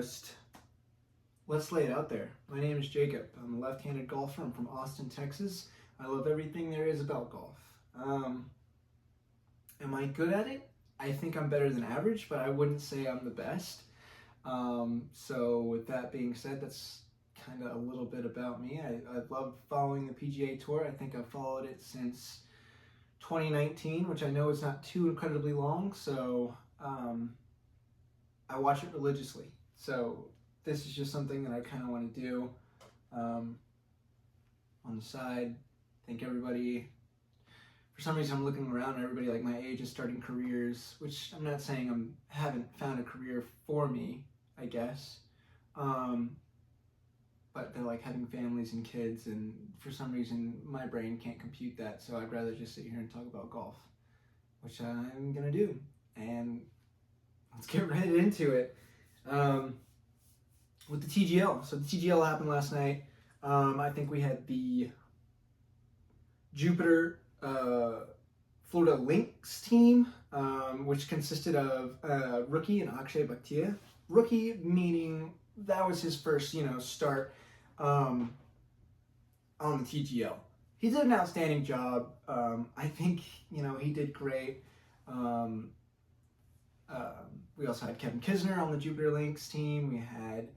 foremost, let's lay it out there. My name is Jacob. I'm a left-handed golfer. I'm from Austin, Texas. I love everything there is about golf. Am I good at it? I think I'm better than average, but I wouldn't say I'm the best. So with that being said, that's kind of a little bit about me. I love following the PGA Tour. I think I've followed it since 2019, which I know is not too incredibly long, so I watch it religiously. So this is just something that I kind of want to do on the side. I think everybody, for some reason I'm looking around and everybody like my age is starting careers, which I'm not saying I haven't found a career for me, I guess. But they're like having families and kids, and for some reason my brain can't compute that, so I'd rather just sit here and talk about golf, which I'm gonna do. And let's get right into it. With the TGL. So the TGL happened last night. I think we had the Jupiter Florida Lynx team, which consisted of rookie and Akshay Bhatia. Rookie meaning that was his first, start on the TGL. He did an outstanding job. I think, he did great. We also had Kevin Kisner on the Jupiter Lynx team. We had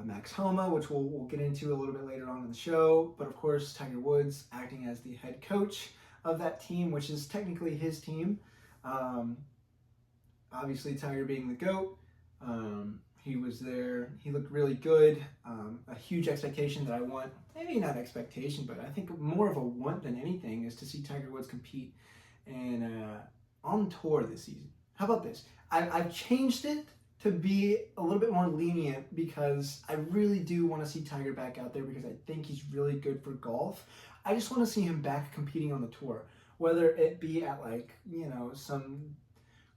Max Homa, which we'll get into a little bit later on in the show. But of course, Tiger Woods acting as the head coach of that team, which is technically his team. Obviously, Tiger being the GOAT. He was there. He looked really good. A huge expectation that I want, maybe not expectation, but I think more of a want than anything is to see Tiger Woods compete and on tour this season. How about this? I've changed it to be a little bit more lenient because I really do want to see Tiger back out there because I think he's really good for golf. I just want to see him back competing on the tour, whether it be at some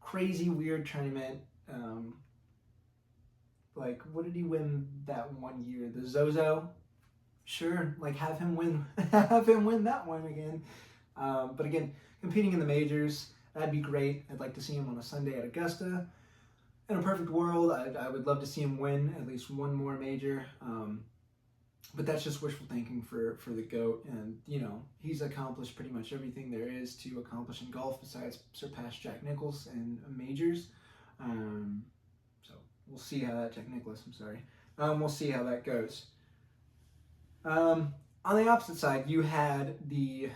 crazy weird tournament. Like, what did he win that one year? The Zozo? Sure, have him win that one again. But again, competing in the majors, that'd be great. I'd like to see him on a Sunday at Augusta. In a perfect world, I would love to see him win at least one more major. But that's just wishful thinking for the GOAT. And, he's accomplished pretty much everything there is to accomplish in golf besides surpass Jack Nicklaus in majors. So we'll see how that, Jack Nicklaus, I'm sorry. We'll see how that goes. On the opposite side, you had the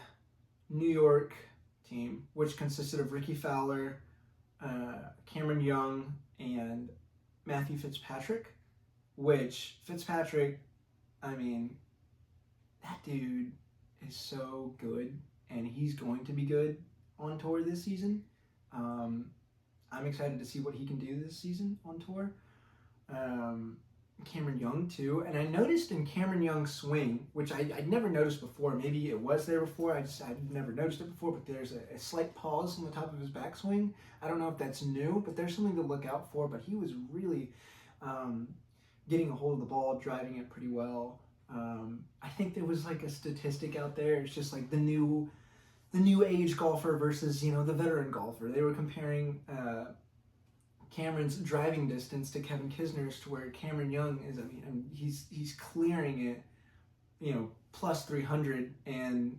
New York team, which consisted of Ricky Fowler, Cameron Young, and Matthew Fitzpatrick, which Fitzpatrick, that dude is so good, and he's going to be good on tour this season. I'm excited to see what he can do this season on tour. Cameron Young too, and I noticed in Cameron Young's swing, which I'd never noticed before, maybe it was there before, I'd never noticed it before, but there's a slight pause on the top of his backswing. I don't know if that's new, but there's something to look out for, but he was really getting a hold of the ball, driving it pretty well. I think there was a statistic out there, it's just the new age golfer versus, the veteran golfer. They were comparing Cameron's driving distance to Kevin Kisner's, to where Cameron Young is, he's clearing it, plus 300, and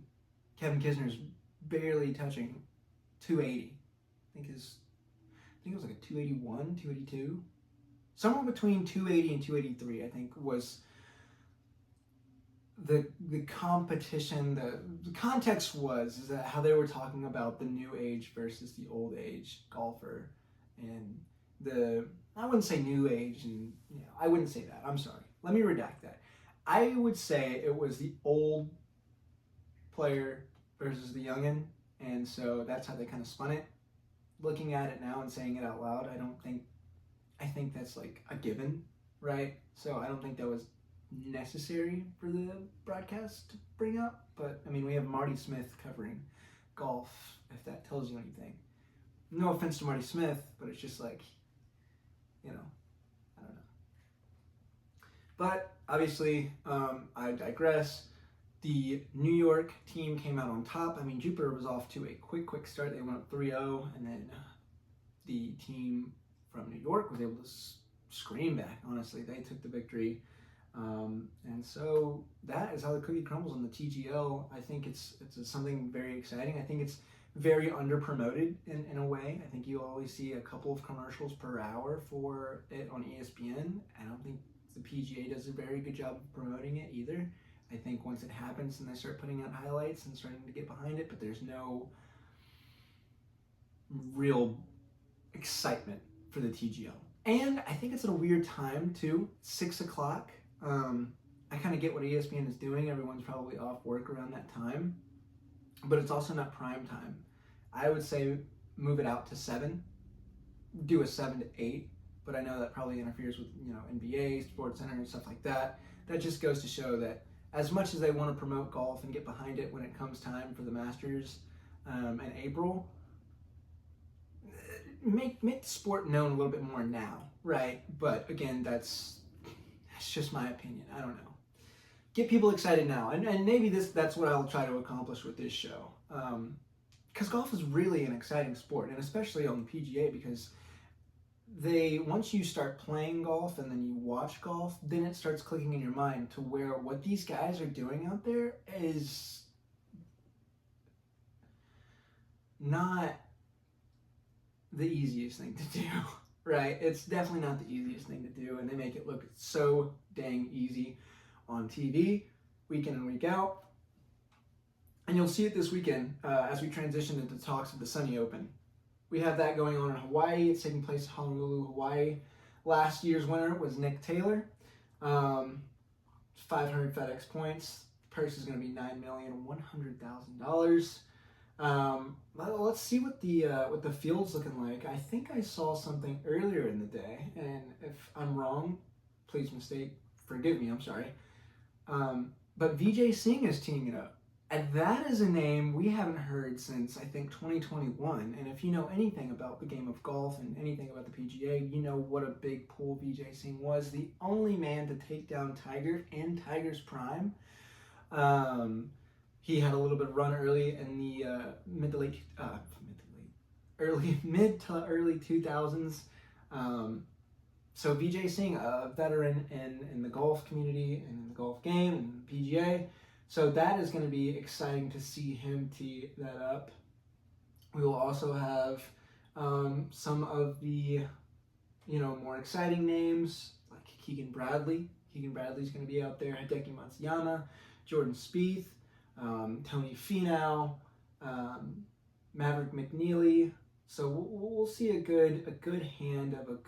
Kevin Kisner's barely touching 280. I think it was a 281, 282. Somewhere between 280 and 283, I think, was the competition. The context is that how they were talking about the new age versus the old age golfer, and I wouldn't say new age, and I wouldn't say that. I'm sorry. Let me redact that. I would say it was the old player versus the youngin, and so that's how they kind of spun it. Looking at it now and saying it out loud, I think that's a given, right? So I don't think that was necessary for the broadcast to bring up, but we have Marty Smith covering golf, if that tells you anything. No offense to Marty Smith, but it's just I don't know. But obviously, I digress. The New York team came out on top. Jupiter was off to a quick start. They went up 3-0, and then the team from New York was able to scream back. Honestly, they took the victory. And so that is how the cookie crumbles on the TGL. I think it's something very exciting. I think it's very under promoted in a way. I think you always see a couple of commercials per hour for it on ESPN. I don't think the PGA does a very good job of promoting it either. I think once it happens and they start putting out highlights and starting to get behind it, but there's no real excitement for the TGL. And I think it's at a weird time too, 6 o'clock. I kind of get what ESPN is doing. Everyone's probably off work around that time, but it's also not prime time. I would say move it out to 7, do a 7 to 8, but I know that probably interferes with, NBA, Sports Center and stuff like that. That just goes to show that as much as they want to promote golf and get behind it when it comes time for the Masters in April, make the sport known a little bit more now, right? But again, that's just my opinion. I don't know. Get people excited now, and maybe that's what I'll try to accomplish with this show. Because golf is really an exciting sport, and especially on the PGA, because once you start playing golf and then you watch golf, then it starts clicking in your mind to where what these guys are doing out there is not the easiest thing to do, right? It's definitely not the easiest thing to do, and they make it look so dang easy on TV, week in and week out. And you'll see it this weekend as we transition into talks of the Sunny Open. We have that going on in Hawaii. It's taking place in Honolulu, Hawaii. Last year's winner was Nick Taylor. 500 FedEx points. The purse is going to be $9,100,000. Well, let's see what the field's looking like. I think I saw something earlier in the day, and if I'm wrong, please forgive me. I'm sorry. But Vijay Singh is teeing it up. And that is a name we haven't heard since, I think, 2021. And if you know anything about the game of golf and anything about the PGA, you know what a big pull Vijay Singh was. The only man to take down Tiger in Tiger's prime. He had a little bit of run early in the mid to early 2000s. So Vijay Singh, a veteran in the golf community and in the golf game and the PGA. So that is going to be exciting to see him tee that up. We will also have some of the, more exciting names like Keegan Bradley. Keegan Bradley's going to be out there. Hideki Matsuyama, Jordan Spieth, Tony Finau, Maverick McNeely. So we'll see a good hand of a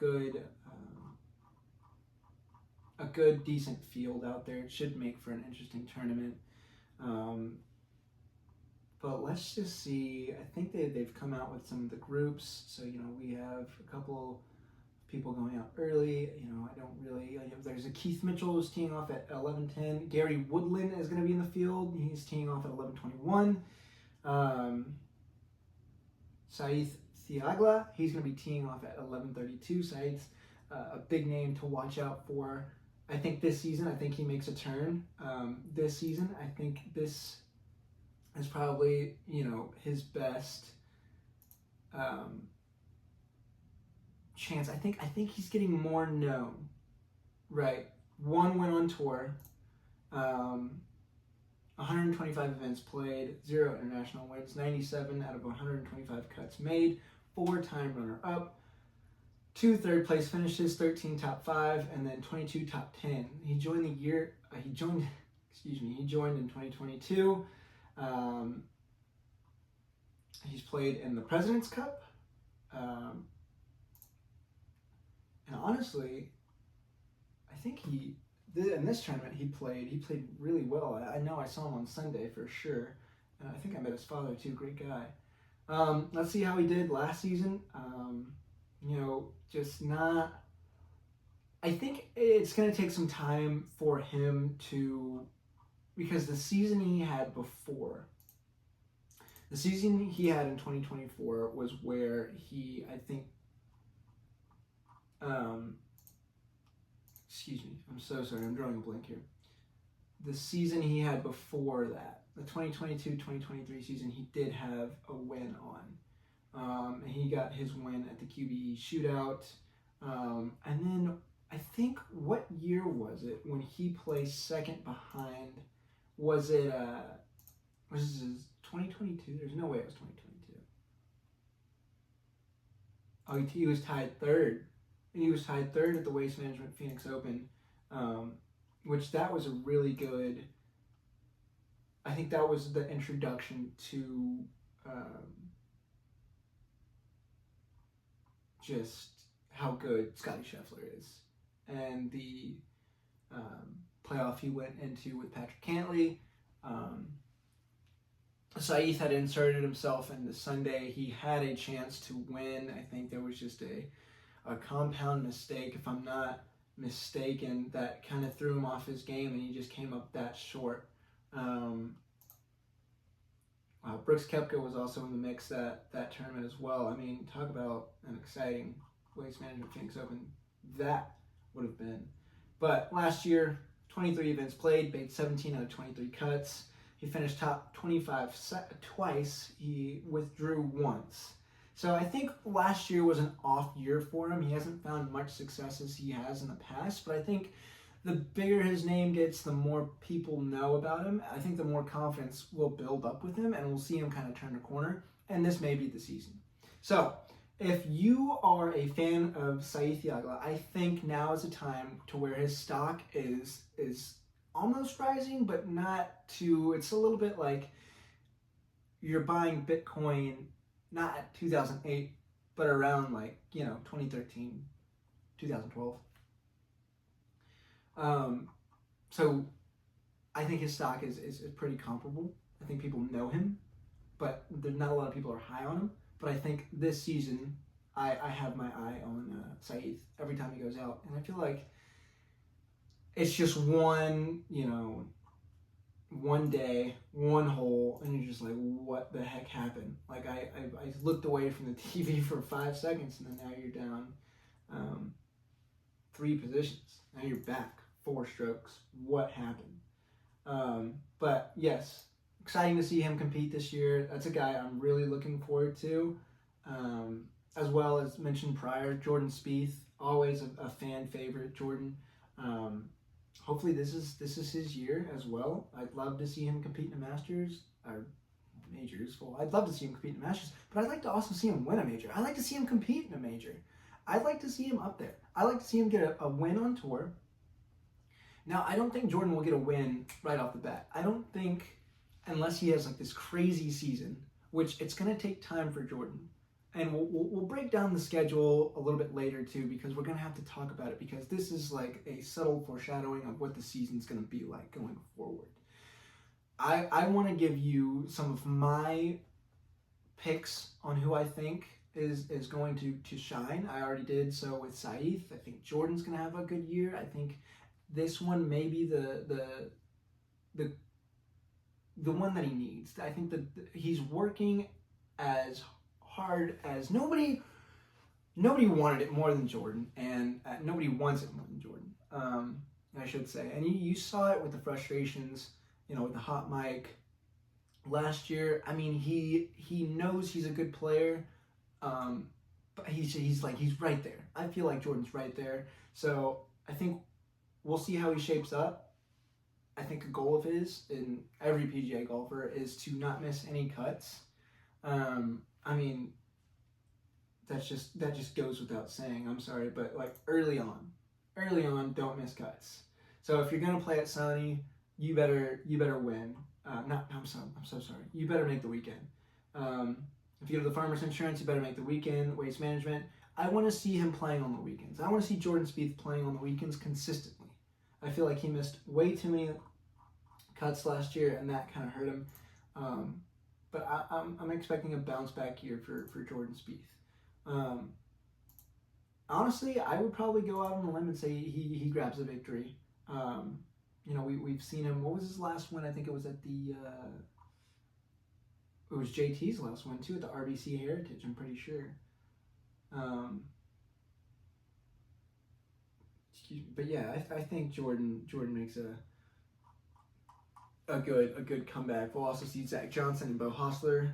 good decent field out there. It should make for an interesting tournament. But let's just see. I think they've come out with some of the groups. So, we have a couple people going out early. I don't really... there's a Keith Mitchell who's teeing off at 11:10. Gary Woodland is going to be in the field. He's teeing off at 11:21. Saith Thiagla, he's going to be teeing off at 11:32. Saith's a big name to watch out for. I think this season, he makes a turn. This season, I think this is probably, his best chance. I think he's getting more known, right? 1 win on tour, 125 events played, 0 international wins, 97 out of 125 cuts made, 4-time runner-up, 2 third-place finishes, 13 top 5, and then 22 top 10. He joined in 2022. He's played in the President's Cup. And honestly, I think in this tournament he played really well. I know I saw him on Sunday for sure. And I think I met his father too, great guy. Let's see how he did last season. I think it's going to take some time for him because the season he had in 2024 was where he, I think, excuse me, I'm so sorry, I'm drawing a blank here. The season he had before that, the 2022-2023 season, he did have a win on. He got his win at the QBE shootout. And then I think, what year was it when he placed second behind? Was it was it 2022? There's no way it was 2022. Oh, he was tied third. He was tied third at the Waste Management Phoenix Open, which that was a really good. I think that was the introduction to just how good Scotty Scheffler is, and the playoff he went into with Patrick Cantlay. Sahith had inserted himself into Sunday. He had a chance to win. I think there was just a compound mistake, if I'm not mistaken, that kind of threw him off his game, and he just came up that short. Brooks Koepka was also in the mix that tournament as well. I mean, talk about an exciting Waste Management Phoenix Open that would have been. But last year, 23 events played, made 17 out of 23 cuts. He finished top 25 twice. He withdrew once. So I think last year was an off year for him. He hasn't found much success as he has in the past, but I think the bigger his name gets, the more people know about him. I think the more confidence will build up with him, and we'll see him kind of turn the corner, and this may be the season. So if you are a fan of Sahith Theegala, I think now is a time to where his stock is almost rising, but not too. It's a little bit like you're buying Bitcoin not at 2008, but around 2013, 2012. So I think his stock is pretty comparable. I think people know him, but there's not a lot of people are high on him. But I think this season, I have my eye on Sahith every time he goes out, and I feel like it's just one day, one hole, and you're just like, what the heck happened? Like I looked away from the TV for 5 seconds, and then now you're down 3 positions. Now you're back 4 strokes. What happened? But yes, exciting to see him compete this year. That's a guy I'm really looking forward to. As well as mentioned prior, Jordan Spieth, always a fan favorite. Jordan. Hopefully this is his year as well. I'd love to see him compete in the Masters or majors. Well, I'd love to see him compete in the Masters, but I'd like to also see him win a major. I'd like to see him compete in a major. I'd like to see him up there. I'd like to see him get a win on tour. Now, I don't think Jordan will get a win right off the bat. I don't think, unless he has this crazy season, which it's going to take time for Jordan. And we'll break down the schedule a little bit later too, because we're going to have to talk about it, because this is like a subtle foreshadowing of what the season's going to be like going forward. I want to give you some of my picks on who I think is going to shine. I already did so with Sahith. I think Jordan's going to have a good year. I think this one may be the one that he needs. I think that he's working as hard as nobody wanted it more than Jordan, and nobody wants it more than Jordan, I should say. And you saw it with the frustrations, with the hot mic last year. I mean, he knows he's a good player, but he's right there. I feel like Jordan's right there. So I think we'll see how he shapes up. I think a goal of his, in every PGA golfer, is to not miss any cuts. I mean, that just goes without saying. I'm sorry, but early on, don't miss cuts. So if you're gonna play at Sunny, you better win. I'm so sorry. You better make the weekend. If you go to the Farmers Insurance, you better make the weekend. Waste Management, I want to see him playing on the weekends. I want to see Jordan Spieth playing on the weekends consistently. I feel like he missed way too many cuts last year, and that kind of hurt him. But I'm expecting a bounce back year for Jordan Spieth. Honestly, I would probably go out on a limb and say he grabs a victory. We've seen him. What was his last win? I think it was at the. It was JT's last one too, at the RBC Heritage. I'm pretty sure. But yeah, I think Jordan makes a good comeback. We'll also see Zach Johnson and Beau Hossler.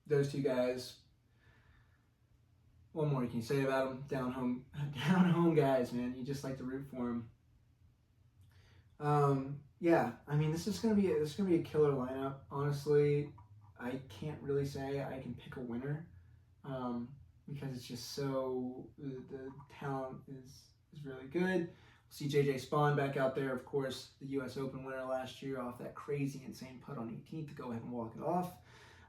Those two guys, what more can you say about him? Down home guys, man. You just like to root for him. Yeah, I mean, this is gonna be a killer lineup. Honestly, I can't really say I can pick a winner, because it's just so the talent is really good. We'll see JJ Spawn back out there, of course, the U.S. Open winner last year off that crazy insane putt on 18th to go ahead and walk it off.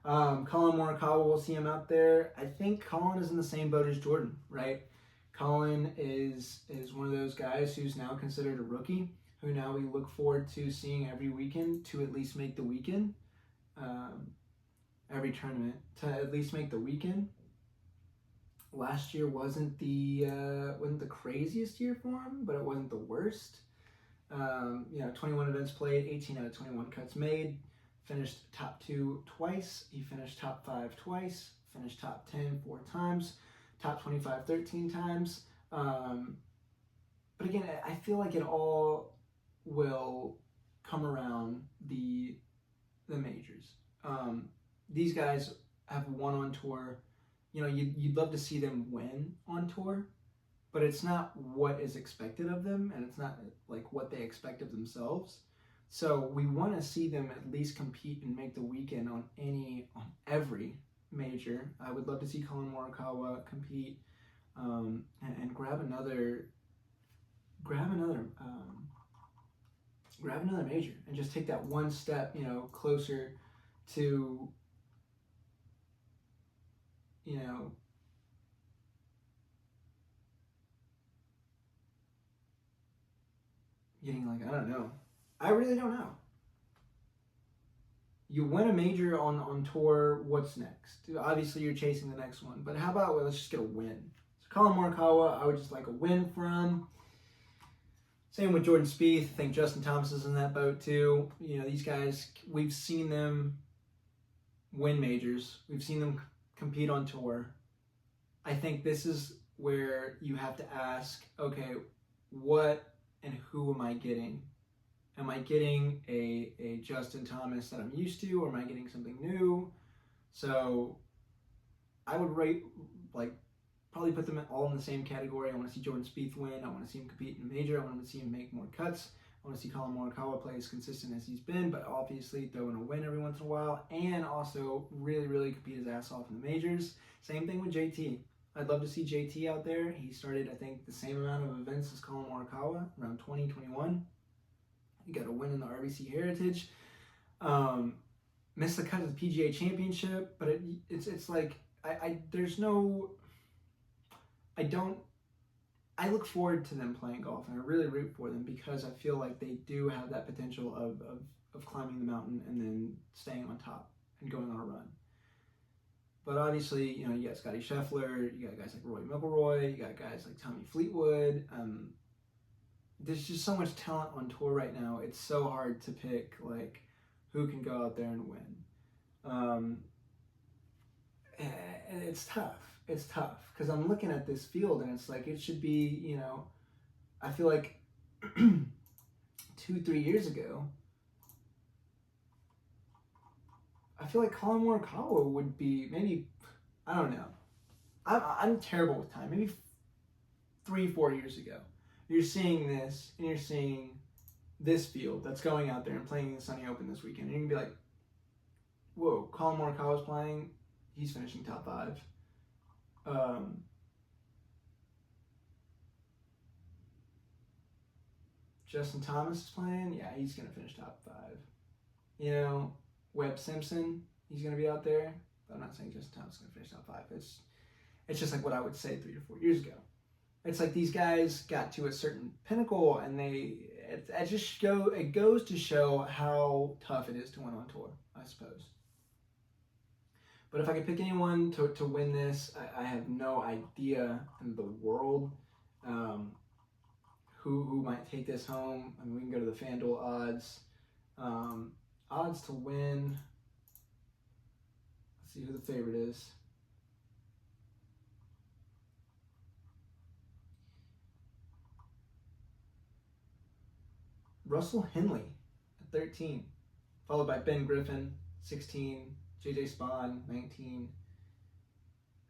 Colin Morikawa, we'll see him out there. I think Colin is in the same boat as Jordan, right? Colin is one of those guys who's now considered a rookie, who now we look forward to seeing every weekend to at least make the weekend, every tournament to at least make the weekend. Last year wasn't the craziest year for him, but it wasn't the worst. 21 events played, 18 out of 21 cuts made. Finished top 2 twice. He finished top 5 twice. Finished top 10 4 times. Top 25 13 times. But again, I feel like it all will come around the majors. These guys have won on tour. You'd love to see them win on tour, but it's not what is expected of them, and it's not like what they expect of themselves. So we want to see them at least compete and make the weekend on every major. I would love to see Colin Morikawa compete, and grab another major and just take that one step, closer to, getting I don't know. I really don't know. You win a major on tour, what's next? Obviously, you're chasing the next one, but how about, let's just get a win? So Colin Morikawa, I would just like a win from. Same with Jordan Spieth. I think Justin Thomas is in that boat too. These guys, we've seen them win majors. We've seen them compete on tour. I think this is where you have to ask, okay, what and who am I getting? Am I getting a Justin Thomas that I'm used to, or am I getting something new? So I would rate, probably put them all in the same category. I want to see Jordan Spieth win. I want to see him compete in a major. I want to see him make more cuts. I want to see Colin Morikawa play as consistent as he's been, but obviously throw in a win every once in a while, and also really, really compete his ass off in the majors. Same thing with JT. I'd love to see JT out there. He started, I think, the same amount of events as Colin Morikawa, around 20, 21. He got a win in the RBC Heritage. Missed the cut of the PGA Championship, but it's like I look forward to them playing golf, and I really root for them because I feel like they do have that potential of climbing the mountain and then staying on top and going on a run. But obviously, you got Scotty Scheffler, you got guys like Rory McIlroy, you got guys like Tommy Fleetwood. There's just so much talent on tour right now. It's so hard to pick who can go out there and win. And it's tough. It's tough because I'm looking at this field and it's like it should be. I feel like 2-3 years ago, I feel like Colin Morikawa would be maybe, I don't know. I'm terrible with time. Maybe 3-4 years ago, you're seeing this and you're seeing this field that's going out there and playing the Sunny Open this weekend. And you can be like, whoa, Colin Morikawa's playing. He's finishing top 5. Justin Thomas is playing. Yeah, he's going to finish top 5. Webb Simpson, he's going to be out there. But I'm not saying Justin Thomas is going to finish top 5. It's just like what I would say 3 to 4 years ago. It's like these guys got to a certain pinnacle, and it goes to show how tough it is to win on tour, I suppose. But if I could pick anyone to win this, I have no idea in the world who might take this home. I mean, we can go to the FanDuel odds. Odds to win. Let's see who the favorite is. Russell Henley at 13, followed by Ben Griffin, 16, JJ Spawn, 19,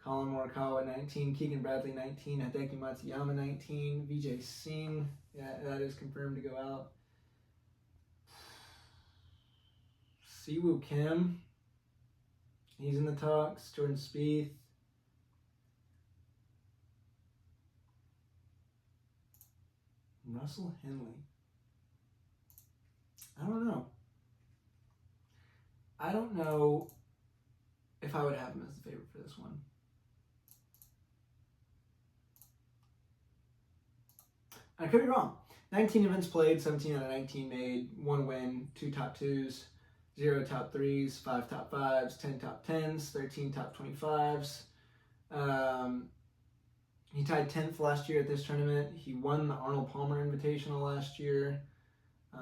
Colin Morikawa 19, Keegan Bradley 19, Hideki Matsuyama 19, Vijay Singh, yeah, that is confirmed to go out. Siwoo Kim, he's in the talks. Jordan Spieth. Russell Henley. I don't know. I don't know if I would have him as the favorite for this one. I could be wrong. 19 events played, 17 out of 19 made, 1 win, 2 top 2s, 0 top 3s, 5 top 5s, 10 top 10s, 13 top 25s. He tied 10th last year at this tournament. He won the Arnold Palmer Invitational last year. He's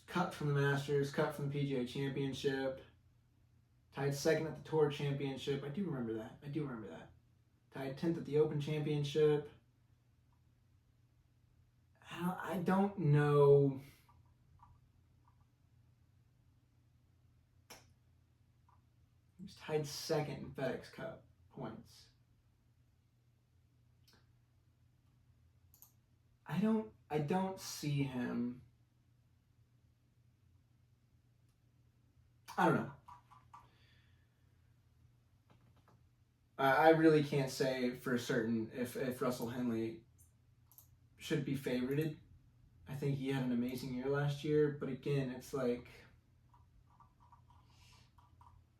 cut from the Masters, cut from the PGA Championship. Tied second at the Tour Championship. I do remember that. Tied 10th at the Open Championship. I don't know. He was tied second in FedEx Cup points. I don't see him. I don't know. I really can't say for certain if Russell Henley should be favorited. I think he had an amazing year last year, but again, it's like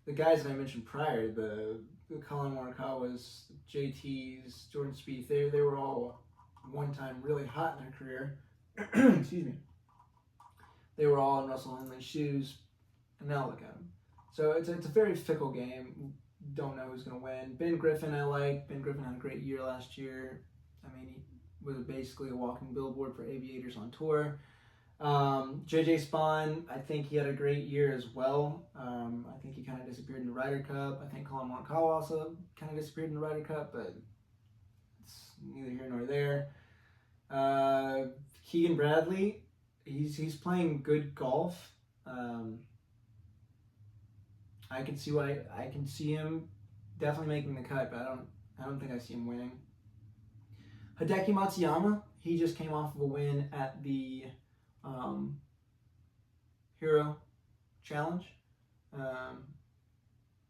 the guys that I mentioned prior, the Colin Morikawas, JTs, Jordan Spieth, they were all one time really hot in their career. Excuse me. They were all in Russell Henley's shoes, and now look at them. So it's a very fickle game. Don't know who's going to win. Ben Griffin I like. Ben Griffin had a great year last year. I mean, he was basically a walking billboard for aviators on tour. JJ Spawn, I think he had a great year as well. I think he kind of disappeared in the Ryder Cup. I think Colin Morikawa also kind of disappeared in the Ryder Cup, but it's neither here nor there. Keegan Bradley, he's playing good golf. I can see him definitely making the cut, but I don't think I see him winning. Hideki Matsuyama, he just came off of a win at the Hero Challenge,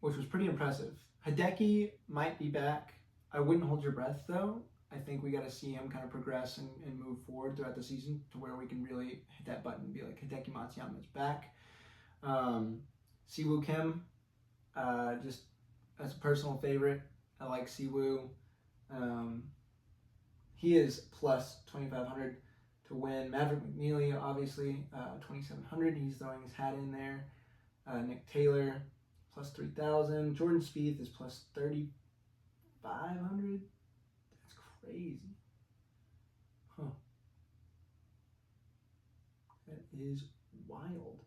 which was pretty impressive. Hideki might be back. I wouldn't hold your breath though. I think we got to see him kind of progress and move forward throughout the season to where we can really hit that button and be like, Hideki Matsuyama is back. Siwoo Kim, just as a personal favorite, I like Siwoo. He is plus 2,500 to win. Maverick McNeely, obviously, 2,700. He's throwing his hat in there. Nick Taylor, plus 3,000. Jordan Spieth is plus 3,500. That's crazy. Huh. That is wild.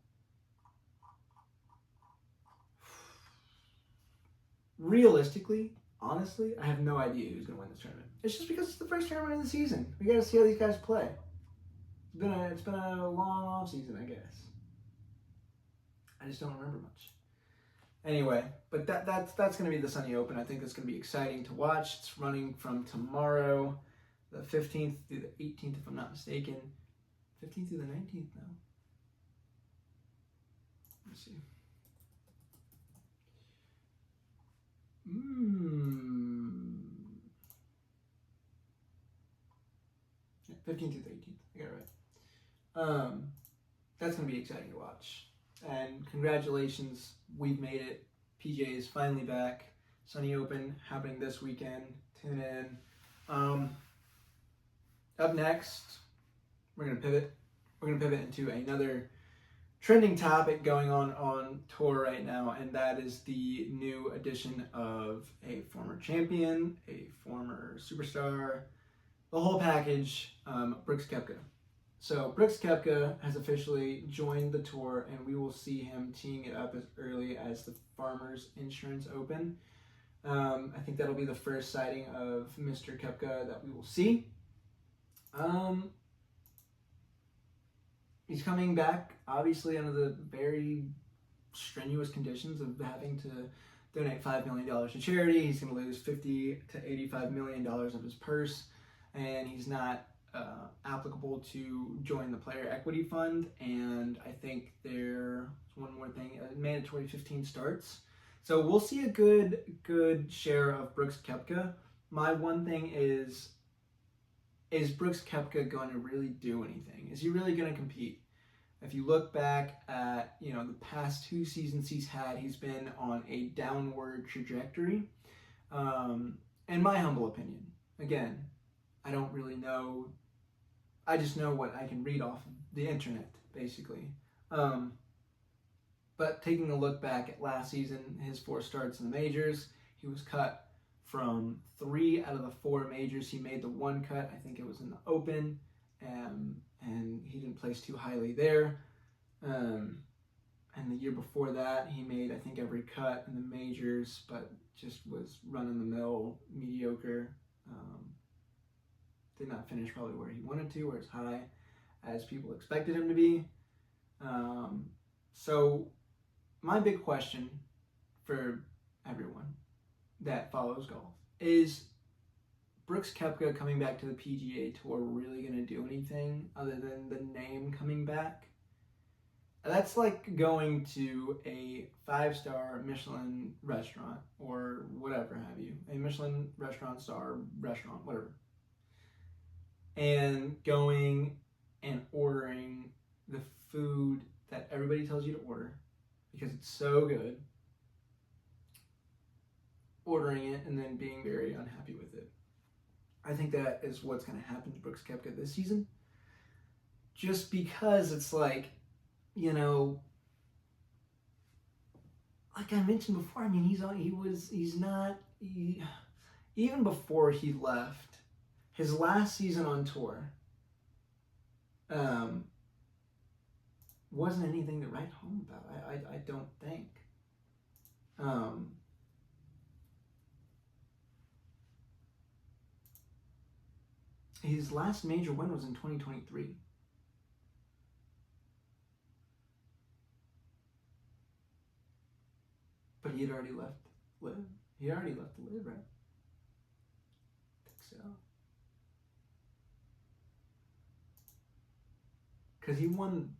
Realistically, honestly, I have no idea who's going to win this tournament. It's just because it's the first tournament of the season. We got to see how these guys play. It's been a long off season, I guess. I just don't remember much. Anyway, but that's going to be the Sunny Open. I think it's going to be exciting to watch. It's running from tomorrow, the 15th through the 18th, if I'm not mistaken. 15th through the 19th now. Let's see. 15th through the 18th. I got it right. That's going to be exciting to watch. And congratulations, we've made it. PGA is finally back. Sunny Open happening this weekend. Tune in. Up next, we're going to pivot. We're going to pivot into another trending topic going on tour right now, and that is the new addition of a former champion, a former superstar, the whole package, Brooks Koepka. So Brooks Koepka has officially joined the tour, and we will see him teeing it up as early as the Farmers Insurance Open. I think that'll be the first sighting of Mr. Koepka that we will see. He's coming back, obviously, under the very strenuous conditions of having to donate $5 million to charity. He's going to lose $50 to $85 million of his purse, and he's not applicable to join the player equity fund. And I think there's one more thing, mandatory 15 starts. So we'll see a good share of Brooks Koepka. My one thing is Brooks Koepka going to really do anything? Is he really going to compete? If you look back at, the past 2 seasons he's had, he's been on a downward trajectory. In my humble opinion, again, I don't really know. I just know what I can read off of the internet, basically. But taking a look back at last season, his 4 starts in the majors, he was cut from 3 out of the 4 majors. He made the 1 cut, I think it was in the Open, and he didn't place too highly there. And the year before that, he made, I think, every cut in the majors, but just was run-of-the-mill, mediocre. Did not finish probably where he wanted to, or as high as people expected him to be. So my big question for everyone that follows golf is Brooks Koepka coming back to the PGA Tour really going to do anything other than the name coming back? That's like going to a 5-star Michelin restaurant or whatever have you, a Michelin restaurant star restaurant, whatever, and going and ordering the food that everybody tells you to order because it's so good, ordering it and then being very unhappy with it. I think that is what's going to happen to Brooks Koepka this season, just because it's like, like I mentioned before, I mean, even before he left, his last season on tour wasn't anything to write home about, I don't think. His last major win was in 2023. But he had already left LIV. He already left the LIV, right? I think so. Because he won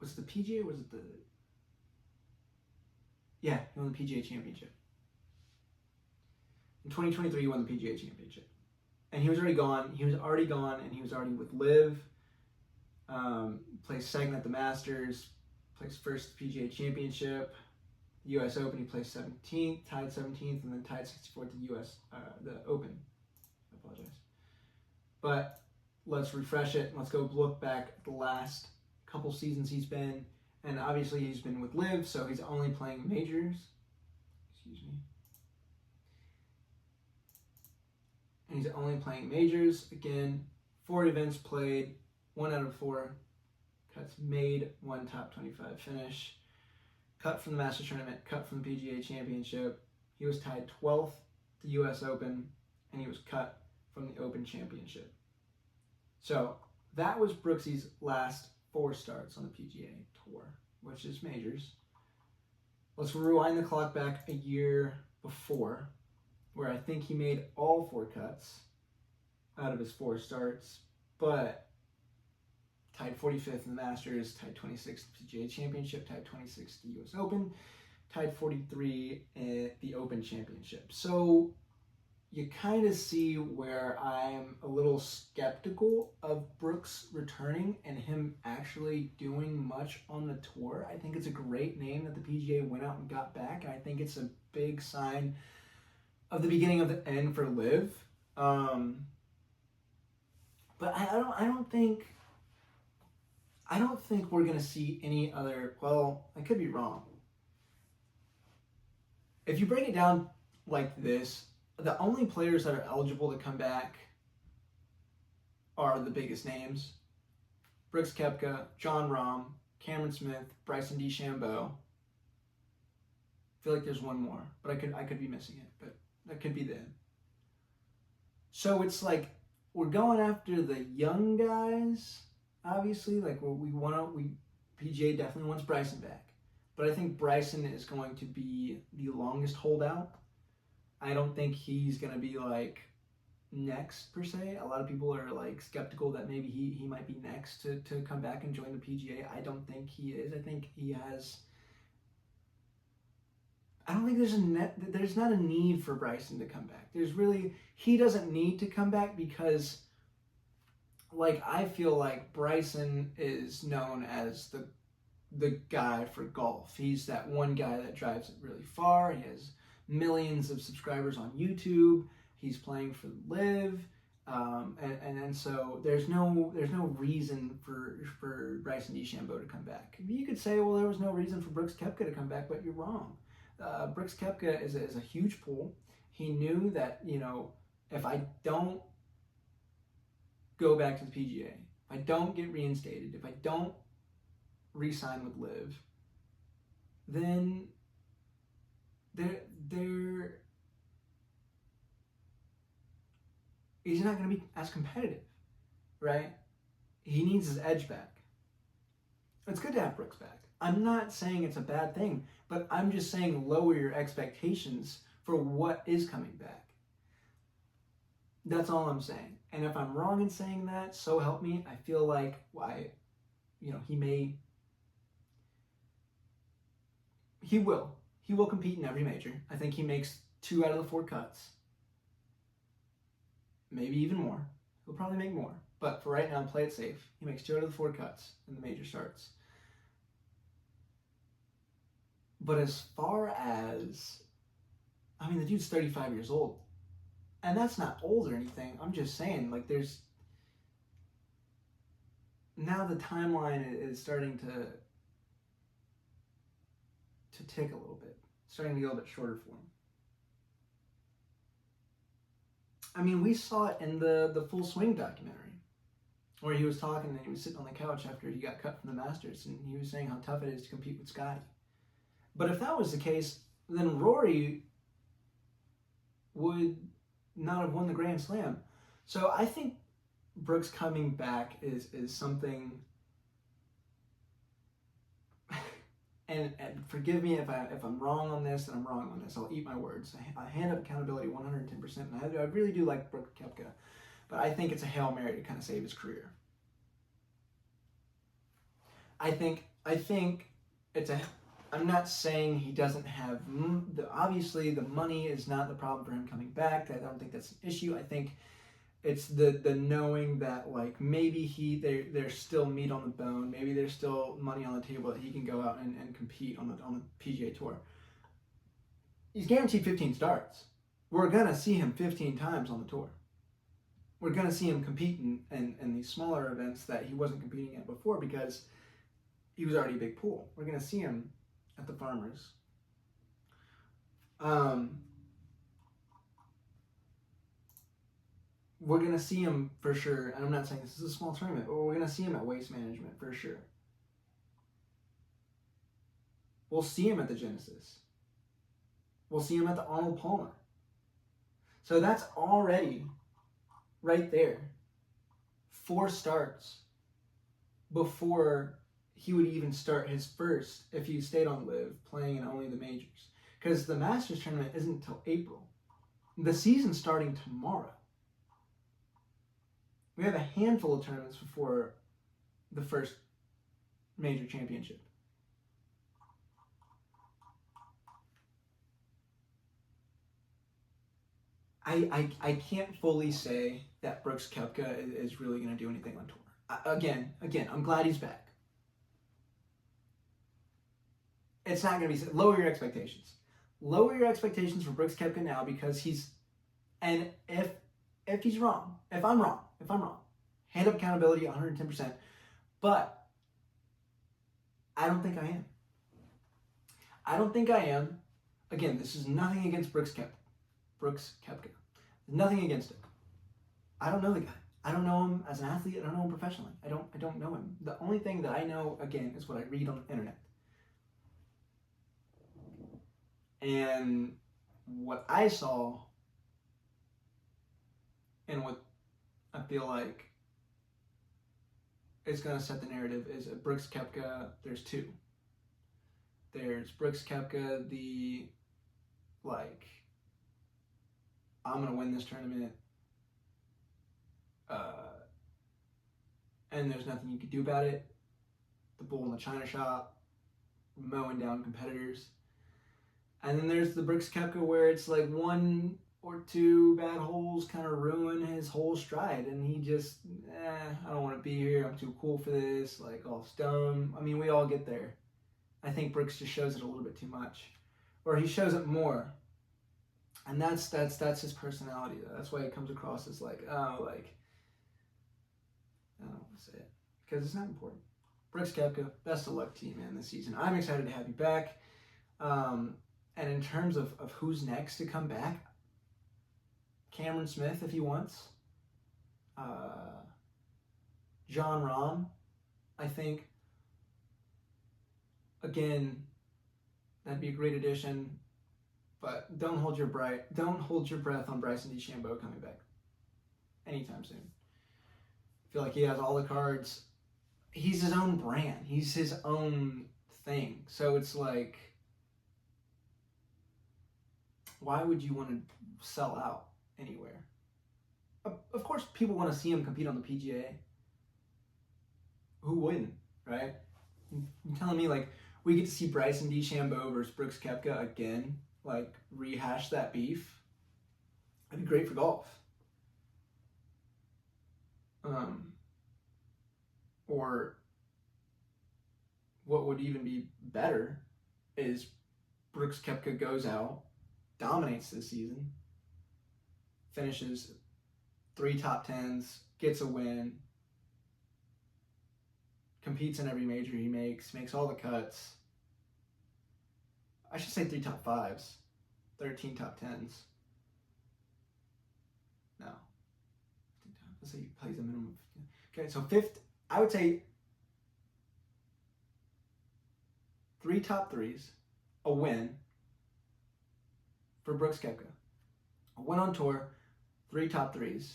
was it the PGA or was it he won the PGA Championship. In 2023, he won the PGA Championship. And he was already gone, and he was already with LIV, placed second at the Masters, placed first at the PGA Championship, US Open, he placed 17th, tied 17th, and then tied 64th at the Open. I apologize. But let's refresh it. Let's go look back at the last couple seasons he's been. And obviously he's been with LIV, so he's only playing majors. Excuse me. And he's only playing majors. Again, 4 events played, 1 out of 4 cuts made, 1 top 25 finish. Cut from the Masters Tournament, cut from the PGA Championship. He was tied 12th to US Open, and he was cut from the Open Championship. So that was Brooksy's last 4 starts on the PGA Tour, which is majors. Let's rewind the clock back a year before, where I think he made all 4 cuts out of his 4 starts, but tied 45th in the Masters, tied 26th PGA Championship, tied 26th US Open, tied 43 at the Open Championship. So you kind of see where I'm a little skeptical of Brooks returning and him actually doing much on the tour. I think it's a great name that the PGA went out and got back, and I think it's a big sign of the beginning of the end for LIV. But I don't think we're gonna see any other. Well, I could be wrong. If you break it down like this, the only players that are eligible to come back are the biggest names: Brooks Koepka, Jon Rahm, Cameron Smith, Bryson DeChambeau. I feel like there's one more, but I could be missing it, but that could be them. So it's like we're going after the young guys, obviously. Like PGA definitely wants Bryson back, but I think Bryson is going to be the longest holdout. I don't think he's going to be like next per se. A lot of people are like skeptical that maybe he might be next to come back and join the PGA. I don't think he is. I think he has. I don't think there's not a need for Bryson to come back. He doesn't need to come back because, like, I feel like Bryson is known as the guy for golf. He's that one guy that drives it really far. He has millions of subscribers on YouTube. He's playing for LIV, and so there's no reason for Bryson DeChambeau to come back. You could say, well, there was no reason for Brooks Koepka to come back, but you're wrong. Brooks Koepka is a huge pool. He knew that, if I don't go back to the PGA, if I don't get reinstated, if I don't re-sign with LIV, then he's not going to be as competitive, right? He needs his edge back. It's good to have Brooks back. I'm not saying it's a bad thing, but I'm just saying lower your expectations for what is coming back. That's all I'm saying. And if I'm wrong in saying that, so help me. I feel like he will compete in every major. I think he makes 2 out of the 4 cuts. Maybe even more. He'll probably make more. But for right now, play it safe. He makes 2 out of the 4 cuts in the major starts. But as far as, the dude's 35 years old. And that's not old or anything. I'm just saying, like, now the timeline is starting to tick a little bit. Starting to get a little bit shorter for him. We saw it in the Full Swing documentary, where he was talking and he was sitting on the couch after he got cut from the Masters, and he was saying how tough it is to compete with Scotty. But if that was the case, then Rory would not have won the Grand Slam. So I think Brooks coming back is something, and forgive me if I'm wrong on this, and I'm wrong on this. I'll eat my words. I hand up accountability 110%, and I really do like Brooks Koepka, but I think it's a Hail Mary to kind of save his career. I think it's a. I'm not saying he doesn't have obviously the money is not the problem for him coming back. I don't think that's an issue. I think it's the knowing that, like, maybe there's still meat on the bone. Maybe there's still money on the table that he can go out and compete on the PGA Tour. He's guaranteed 15 starts. We're gonna see him 15 times on the tour. We're gonna see him compete in these smaller events that he wasn't competing at before because he was already a big pool. We're gonna see him at the Farmers. We're going to see him for sure, and I'm not saying this is a small tournament, but we're going to see him at Waste Management for sure. We'll see him at the Genesis. We'll see him at the Arnold Palmer. So that's already right there 4 starts before he would even start his first, if he stayed on LIV, playing in only the majors. Because the Masters tournament isn't until April. The season's starting tomorrow. We have a handful of tournaments before the first major championship. I can't fully say that Brooks Koepka is really going to do anything on tour. Again, I'm glad he's back. It's not going to be... Lower your expectations. Lower your expectations for Brooks Koepka now, because he's... And if he's wrong, if I'm wrong, hand up accountability 110%. But I don't think I am. Again, this is nothing against Brooks Koepka. Nothing against him. I don't know the guy. I don't know him as an athlete. I don't know him professionally. I don't know him. The only thing that I know, again, is what I read on the internet. And what I saw, and what I feel like is going to set the narrative, is at Brooks Koepka, there's 2. There's Brooks Koepka, the, like, I'm going to win this tournament, and there's nothing you could do about it. The bull in the china shop, mowing down competitors. And then there's the Brooks Koepka where it's like one or two bad holes kind of ruin his whole stride, and he just, I don't want to be here, I'm too cool for this, like, golf's dumb. I mean, we all get there. I think Brooks just shows it a little bit too much, or he shows it more, and that's his personality. That's why it comes across as like, oh, like, I don't want to say it because it's not important. Brooks Koepka, best of luck to you, man, this season. I'm excited to have you back. And in terms of who's next to come back, Cameron Smith, if he wants. Jon Rahm, I think. Again, that'd be a great addition, but don't hold your breath on Bryson DeChambeau coming back anytime soon. I feel like he has all the cards. He's his own brand. He's his own thing. So it's like, why would you want to sell out anywhere? Of course, people want to see him compete on the PGA. Who wouldn't, right? You're telling me, like, we get to see Bryson DeChambeau versus Brooks Koepka again, like, rehash that beef? That'd be great for golf. Or what would even be better is Brooks Koepka goes out, dominates this season, finishes 3 top 10s, gets a win, competes in every major he makes all the cuts. I should say 3 top 5s, 13 top 10s. No. Let's say he plays a minimum of 15. Okay, so fifth, I would say 3 top 3s, a win for Brooks Koepka. A win on tour, 3 top 3s.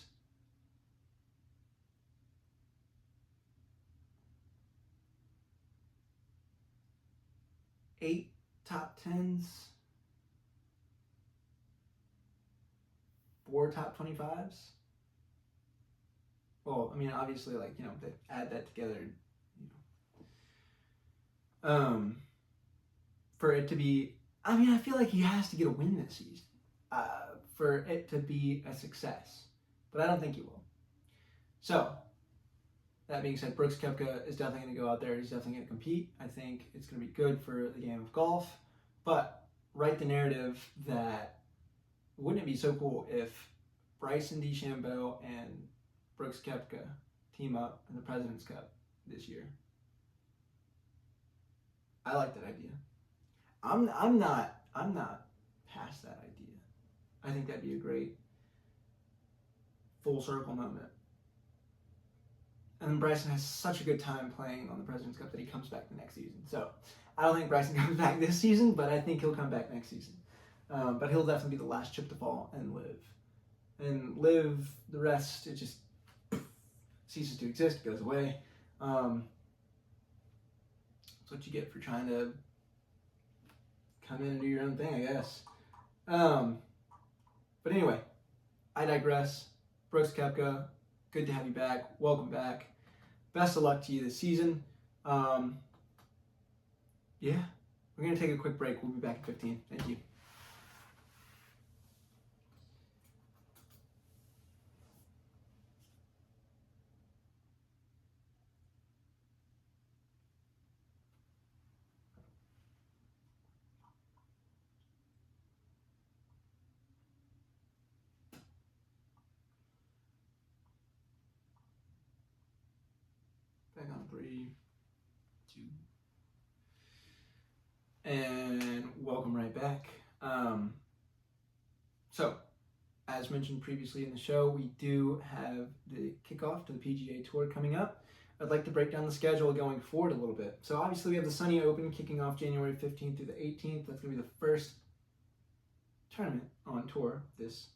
8 top 10s, 4 top 25s. Well, I mean, obviously, like, you know, they add that together, you know. For it to be, I mean, I feel like he has to get a win this season for it to be a success, but I don't think he will. So, that being said, Brooks Koepka is definitely going to go out there. He's definitely going to compete. I think it's going to be good for the game of golf, but write the narrative that wouldn't it be so cool if Bryson DeChambeau and Brooks Koepka team up in the President's Cup this year? I like that idea. I'm not past that idea. I think that'd be a great full circle moment. And then Bryson has such a good time playing on the President's Cup that he comes back the next season. So I don't think Bryson comes back this season, but I think he'll come back next season. But he'll definitely be the last chip to fall and live. And live, the rest, it just ceases to exist, goes away. That's what you get for trying to come in and do your own thing, I guess. But anyway, I digress. Brooks Koepka, good to have you back. Welcome back. Best of luck to you this season. Yeah, we're going to take a quick break. We'll be back in 15. Thank you. Back on 3, 2, and welcome right back. So, as mentioned previously in the show, we do have the kickoff to the PGA Tour coming up. I'd like to break down the schedule going forward a little bit. So obviously we have the Sunny Open kicking off January 15th through the 18th. That's going to be the first tournament on tour this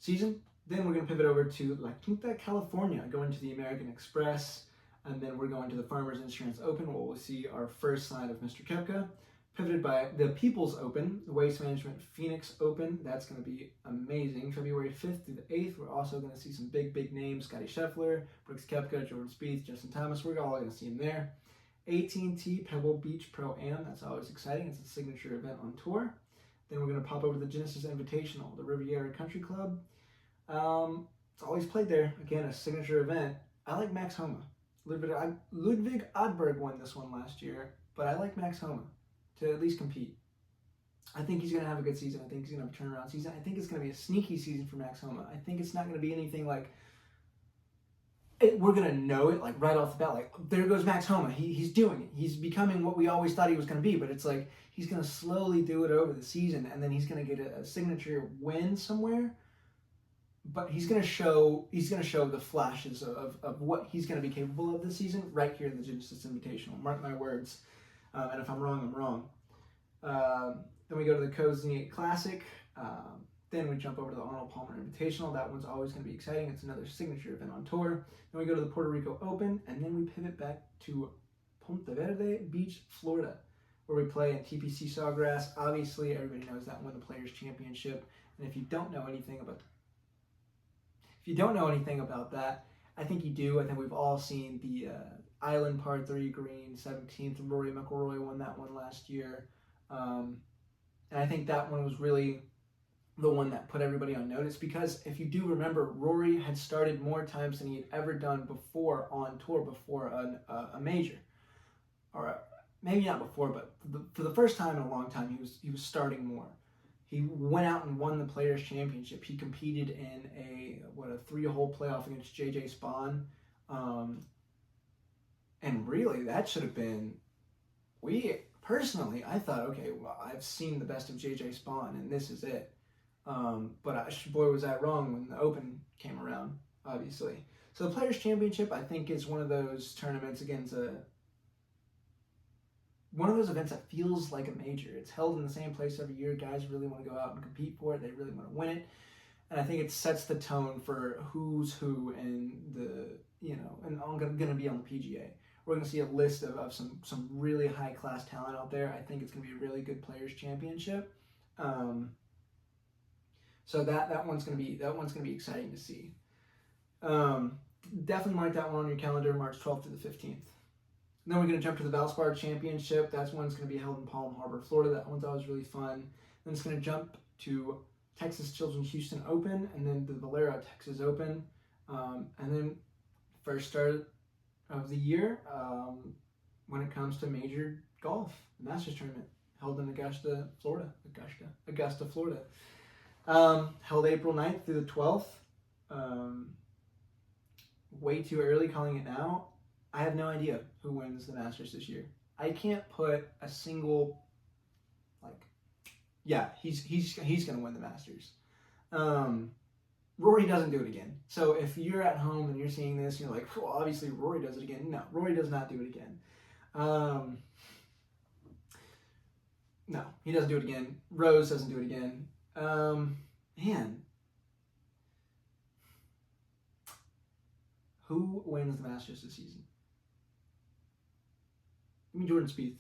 season. Then we're going to pivot over to La Quinta, California, going to the American Express. And then we're going to the Farmers Insurance Open, where we'll see our first sign of Mr. Koepka. pivoted by the People's Open, the Waste Management Phoenix Open. That's going to be amazing. February 5th through the 8th, we're also going to see some big names. Scotty Scheffler, Brooks Koepka, Jordan Spieth, Justin Thomas. We're all going to see them there. AT&T Pebble Beach Pro-Am. That's always exciting. It's a signature event on tour. Then we're going to pop over to the Genesis Invitational, the Riviera Country Club. It's always played there. Again, a signature event. I like Max Homa. Ludwig Odberg won this one last year, but I like Max Homa to at least compete. I think he's going to have a good season. I think he's going to have a turnaround season. I think it's going to be a sneaky season for Max Homa. I think it's not going to be anything like we're going to know it like right off the bat. Like, there goes Max Homa. He's doing it. He's becoming what we always thought he was going to be, but it's like he's going to slowly do it over the season, and then he's going to get a signature win somewhere. But he's going to show the flashes of what he's going to be capable of this season right here in the Genesis Invitational. Mark my words. And if I'm wrong, I'm wrong. Then we go to the Cozy Classic. Then we jump over to the Arnold Palmer Invitational. That one's always going to be exciting. It's another signature event on tour. Then we go to the Puerto Rico Open, and then we pivot back to Ponte Verde Beach, Florida, where we play in TPC Sawgrass. Obviously, everybody knows that won the Players Championship. And if you don't know anything about that, I think you do. I think we've all seen the Island Par 3 Green 17th. Rory McIlroy won that one last year. And I think that one was really the one that put everybody on notice, because if you do remember, Rory had started more times than he had ever done before on tour, before a major. Or maybe not before, but for the first time in a long time, he was starting more. He went out and won the Players Championship. He competed in a 3-hole playoff against J.J. Spaun. And really, that should have been, personally, I thought, okay, well, I've seen the best of J.J. Spaun, and this is it. But boy, was I wrong when the Open came around, obviously. So the Players Championship, I think, is one of those tournaments, again, one of those events that feels like a major. It's held in the same place every year. Guys really want to go out and compete for it. They really want to win it. And I think it sets the tone for who's who in and I'm going to be on the PGA. We're going to see a list of some really high-class talent out there. I think it's going to be a really good Players Championship. So that one's going to be exciting to see. Definitely mark that one on your calendar, March 12th to the 15th. And then we're going to jump to the Valspar Championship. That's one's going to be held in Palm Harbor, Florida. That one's always really fun. Then it's going to jump to Texas Children's Houston Open, and then the Valero Texas Open. And then first start of the year when it comes to major golf, the Masters Tournament, held in Augusta, Florida. Held April 9th through the 12th. Way too early calling it now. I have no idea who wins the Masters this year. I can't put a single, he's going to win the Masters. Rory doesn't do it again. So if you're at home and you're seeing this, you're like, well, obviously Rory does it again. No, Rory does not do it again. No, he doesn't do it again. Rose doesn't do it again. Man. Who wins the Masters this season? Give me Jordan Spieth.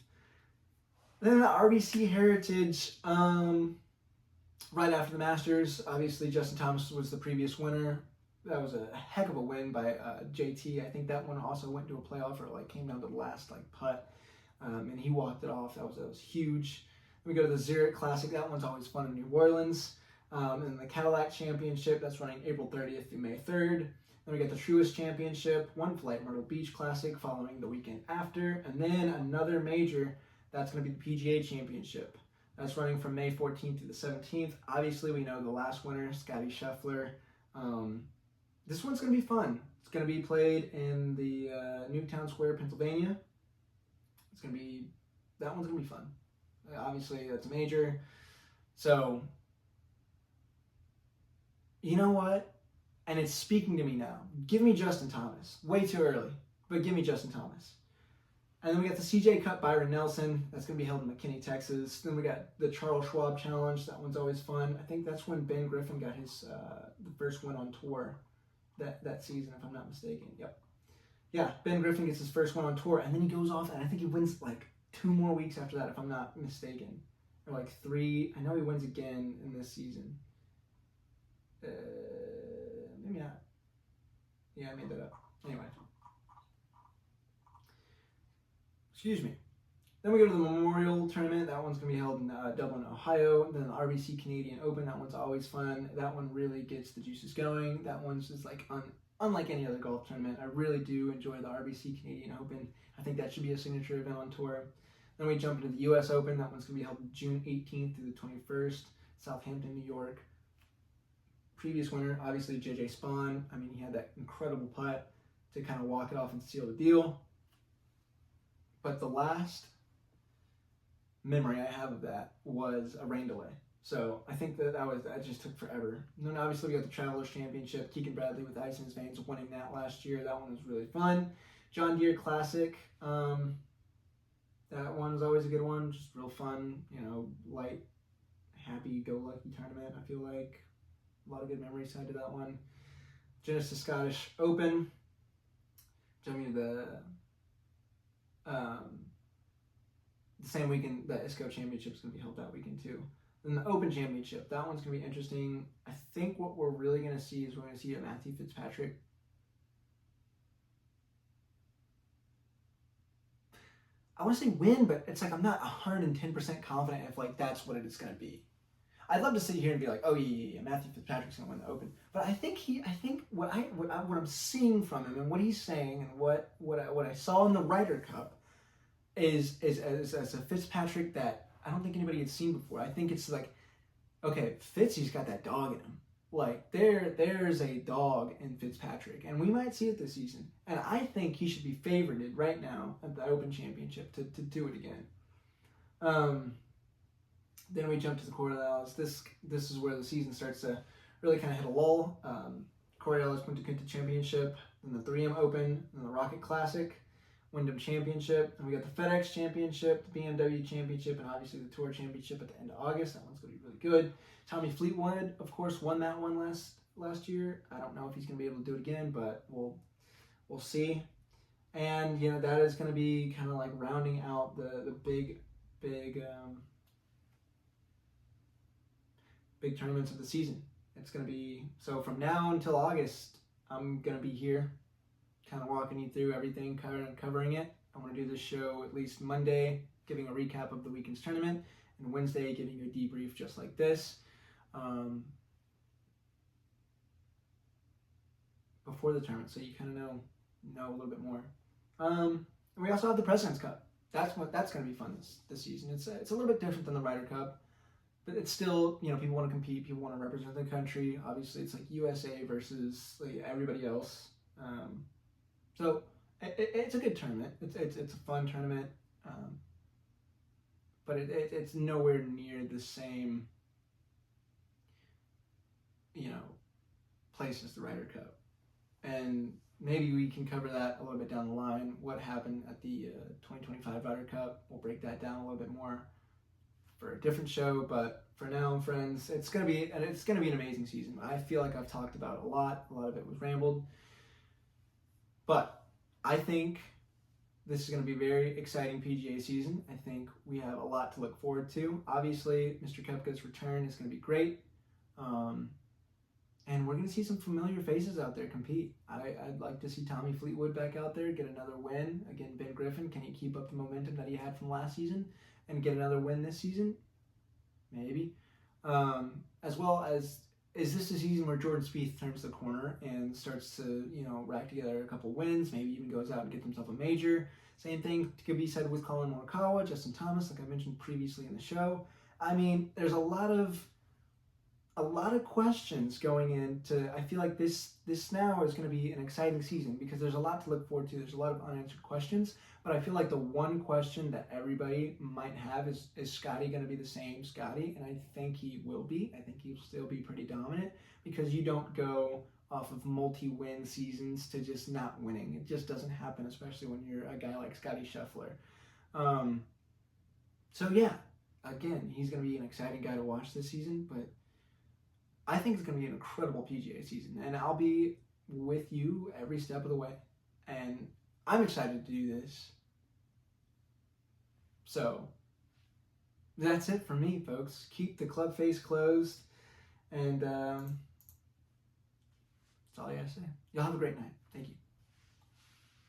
Then the RBC Heritage, right after the Masters, obviously Justin Thomas was the previous winner. That was a heck of a win by JT. I think that one also went to a playoff, or came down to the last putt, and he walked it off. That was huge. Then we go to the Zurich Classic. That one's always fun in New Orleans. And the Cadillac Championship, that's running April 30th through May 3rd. Then we get the Truist Championship, One Flight Myrtle Beach Classic following the weekend after. And then another major, that's going to be the PGA Championship. That's running from May 14th to the 17th. Obviously, we know the last winner, Scotty Scheffler. This one's going to be fun. It's going to be played in the Newtown Square, Pennsylvania. That one's going to be fun. Obviously, that's a major. So, you know what? And it's speaking to me now. Give me Justin Thomas. Way too early, but give me Justin Thomas. And then we got the CJ Cup, Byron Nelson. That's going to be held in McKinney, Texas. Then we got the Charles Schwab Challenge. That one's always fun. I think that's when Ben Griffin got his the first win on tour that season, if I'm not mistaken. Yep. Yeah, Ben Griffin gets his first one on tour, and then he goes off, and I think he wins 2 more weeks after that, if I'm not mistaken, or like 3. I know he wins again in this season. Maybe not. Yeah, I made that up. Anyway. Excuse me. Then we go to the Memorial Tournament. That one's going to be held in Dublin, Ohio. Then the RBC Canadian Open. That one's always fun. That one really gets the juices going. That one's just like unlike any other golf tournament. I really do enjoy the RBC Canadian Open. I think that should be a signature event on tour. Then we jump into the U.S. Open. That one's going to be held June 18th through the 21st. Southampton, New York. Previous winner, obviously, J.J. Spaun. I mean, he had that incredible putt to kind of walk it off and seal the deal. But the last memory I have of that was a rain delay. So I think that just took forever. And then obviously we got the Travelers Championship. Keegan Bradley with ice in his veins winning that last year. That one was really fun. John Deere Classic. That one was always a good one. Just real fun, light, happy-go-lucky tournament, I feel like. A lot of good memories tied to that one. Genesis Scottish Open. Jumping to the same weekend, the ISCO Championship is going to be held that weekend too. Then the Open Championship, that one's going to be interesting. I think what we're really going to see is we're going to see a Matthew Fitzpatrick. I want to say win, but it's like I'm not 110% confident if like that's what it's going to be. I'd love to sit here and be like, oh yeah, Matthew Fitzpatrick's going to win the Open. But I think what I'm seeing from him and what he's saying and what I saw in the Ryder Cup is a Fitzpatrick that I don't think anybody had seen before. I think it's like, okay, Fitzy's got that dog in him. Like there's a dog in Fitzpatrick, and we might see it this season. And I think he should be favorited right now at the Open Championship to do it again. Then we jump to the Coriolis. This is where the season starts to really kind of hit a lull. Coriolis Punta Cana Championship, then the 3M Open, then the Rocket Classic, Wyndham Championship, and we got the FedEx Championship, the BMW Championship, and obviously the Tour Championship at the end of August. That one's going to be really good. Tommy Fleetwood, of course, won that one last year. I don't know if he's going to be able to do it again, but we'll see. And that is going to be kind of like rounding out the big tournaments of the season. It's going to be, so from now until August, I'm going to be here kind of walking you through everything, covering it. I want to do this show at least Monday, giving a recap of the weekend's tournament, and Wednesday giving you a debrief just like this. Before the tournament, so you kind of know a little bit more. And we also have the President's Cup. That's going to be fun this season. It's a little bit different than the Ryder Cup. But it's still, people want to compete, people want to represent the country. Obviously, it's like USA versus like everybody else. So it's a good tournament. It's a fun tournament, but it's nowhere near the same, place as the Ryder Cup. And maybe we can cover that a little bit down the line. What happened at the 2025 Ryder Cup? We'll break that down a little bit more for a different show, but for now, friends, it's gonna be an amazing season. I feel like I've talked about it a lot of it was rambled, but I think this is going to be a very exciting PGA season. I think we have a lot to look forward to. Obviously, Mr. Koepka's return is going to be great, and we're going to see some familiar faces out there compete. I'd like to see Tommy Fleetwood back out there, get another win. Again, Ben Griffin, can he keep up the momentum that he had from last season and get another win this season? Maybe. As well as, is this a season where Jordan Spieth turns the corner and starts to, rack together a couple wins, maybe even goes out and gets himself a major? Same thing could be said with Colin Morikawa, Justin Thomas, like I mentioned previously in the show. I mean, there's a lot of questions going into. I feel like this now is going to be an exciting season because there's a lot to look forward to. There's a lot of unanswered questions, but I feel like the one question that everybody might have is Scotty going to be the same Scotty? And I think he will be. I think he'll still be pretty dominant because you don't go off of multi-win seasons to just not winning. It just doesn't happen, especially when you're a guy like Scotty Scheffler. So yeah, again, he's going to be an exciting guy to watch this season, but I think it's going to be an incredible PGA season, and I'll be with you every step of the way. And I'm excited to do this So that's it for me, folks. Keep the club face closed, and that's all I gotta say. Y'all have a great night.